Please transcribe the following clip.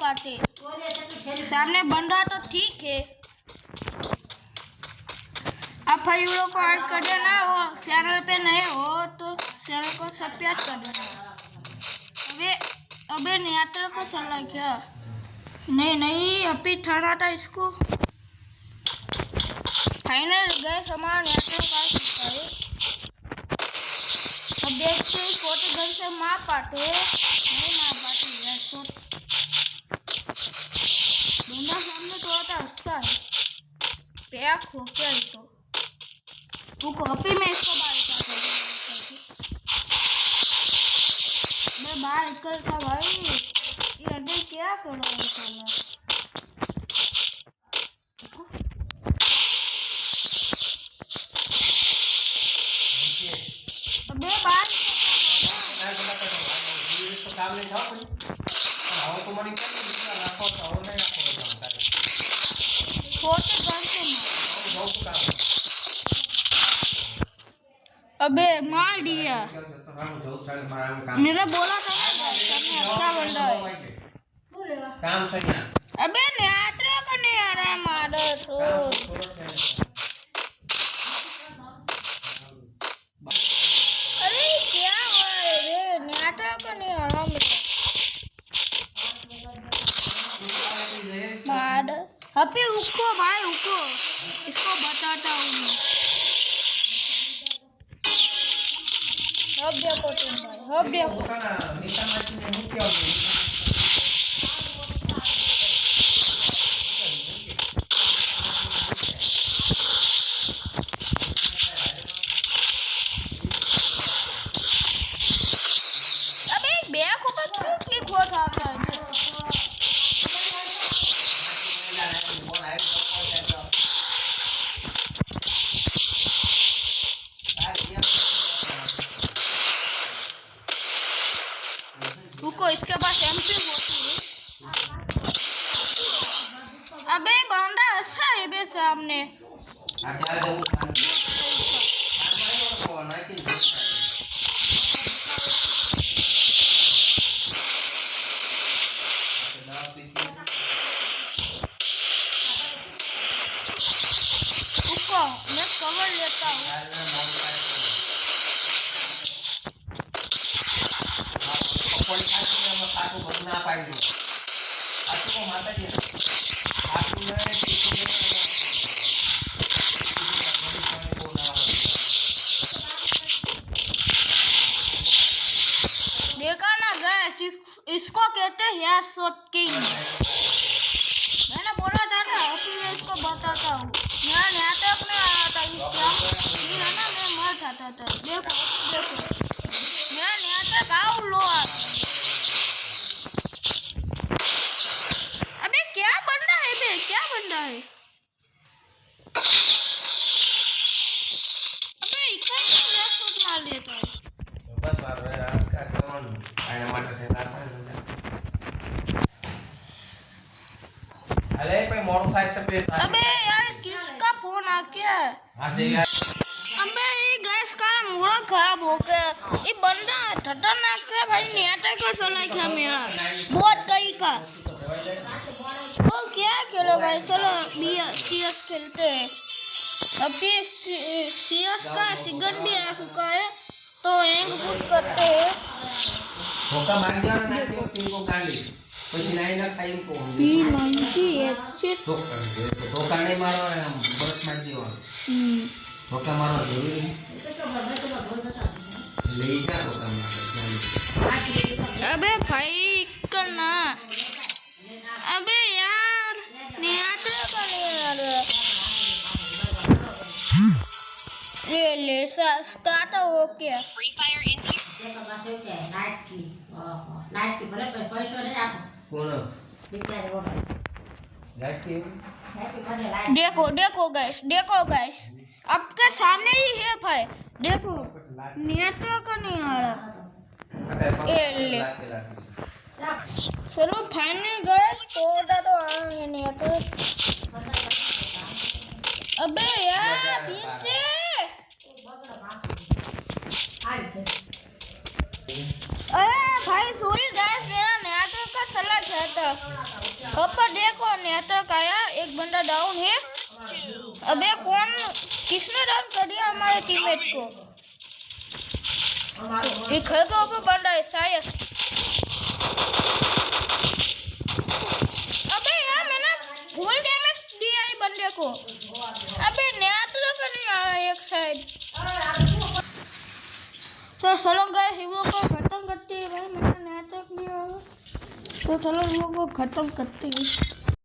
काटे। सामने बंदा तो ठीक है। आप भाई लोग को ऐड कर देना और चैनल पे नए हो तो चैनल को सब्सक्राइब कर देना। अबे नियात्र को चला क्या? नहीं अभी ठाना था इसको। फाइनल गए हमारा नियात्र का है। अब देखते हैं छोटे घर से मार पाते नहीं मार पाते यार। बंदा सामने थोड़ा सा अच्छा है। पैक हो क्या है तो वो कॉपी में इसको मैं बाहर निकल था भाई। ये अंदर क्या कर रहा है? अबे बाहर काम नहीं था और तो मनी कर रखो तो नहीं रखो फोटो बंद कर अबे मार दिया। मैंने बोला था ना अच्छा बंदा है काम सही है। अबे नियात्रा का नहीं आ रहा है मादर अरे क्या हो रहा है रे? नियात्रा का नहीं आ रहा मादर। अबे उसको भाई उसको इसको बताता हूँ मैं। अब देखो तुम भाई अब देखो अबे बैक ऊपर क्यों क्लिक हो जाता है? रुको इसके पास एमपी होती है। अबे बंदा अच्छा है बे सामने। रुको मैं कवर लेता हूँ। देखा ना गैस इसको कहते हैं हेयर शॉट किंग। मैंने बोला था ना अभी मैं इसको बताता हूँ। मेरा नाटक में आया था ये है ना मैं मर जाता था। देखो मेरा नाटक आओ लो अबे क्या बंदा है बे क्या बंदा है? अबे इतना ही हेयर शॉट मार लेता है बस मार रहा है क्या कौन आने मार से ना अरे पे मॉडिफाई से पे अबे यार किसका फोन आ गया? अबे ये गैस का मूड खराब हो गया। ये बंदा खतरनाक है भाई। नियाता का चला क्या मेरा बहुत कहीं का तो क्या खेलो भाई। चलो सीएस खेलते हैं। अभी सीएस का सीजन भी आ चुका है तो एक पुश करते हैं। धोखा मार दिया ना तो टीम को गाली પછી લાઈન ખાઈ કો P90 એક્સિટ ધોકા નહીં મારવાના બસ મારી દેવાનો ધોકા મારવા જરૂરી લઈ જા ધોકા માર अबे भाई करना अबे यार नियात्रा का नहीं यार ले स्टार्ट हो गया फ्री फायर इन देखो बस हो गया नाइट की भले पैसा नहीं आप कौन देखो गाइस आपके सामने ही है भाई। देखो नियंत्रण का नहीं आ रहा ले चलो फाइनल गाइस कोडा तो आ रहा नहीं तो अबे यार पीछे अरे भाई सॉरी गाइस मेरा नेटवर्क का सलाह था। पापा देखो नेटवर्क आया, एक बंदा डाउन है। अबे कौन, किसने डाउन कर दिया हमारे टीममेट को? ये घर के ऊपर बंदा है शायद। अबे यार मैंने फुल डैमेज दिया ये बंदे को। अबे नेटवर्क नहीं आ रहा एक साइड। तो चलो गाइस वीडियो को खत्म करते हैं भाई, मेरा नेटवर्क नहीं आ रहा। तो चलो वीडियो को खत्म करते हैं।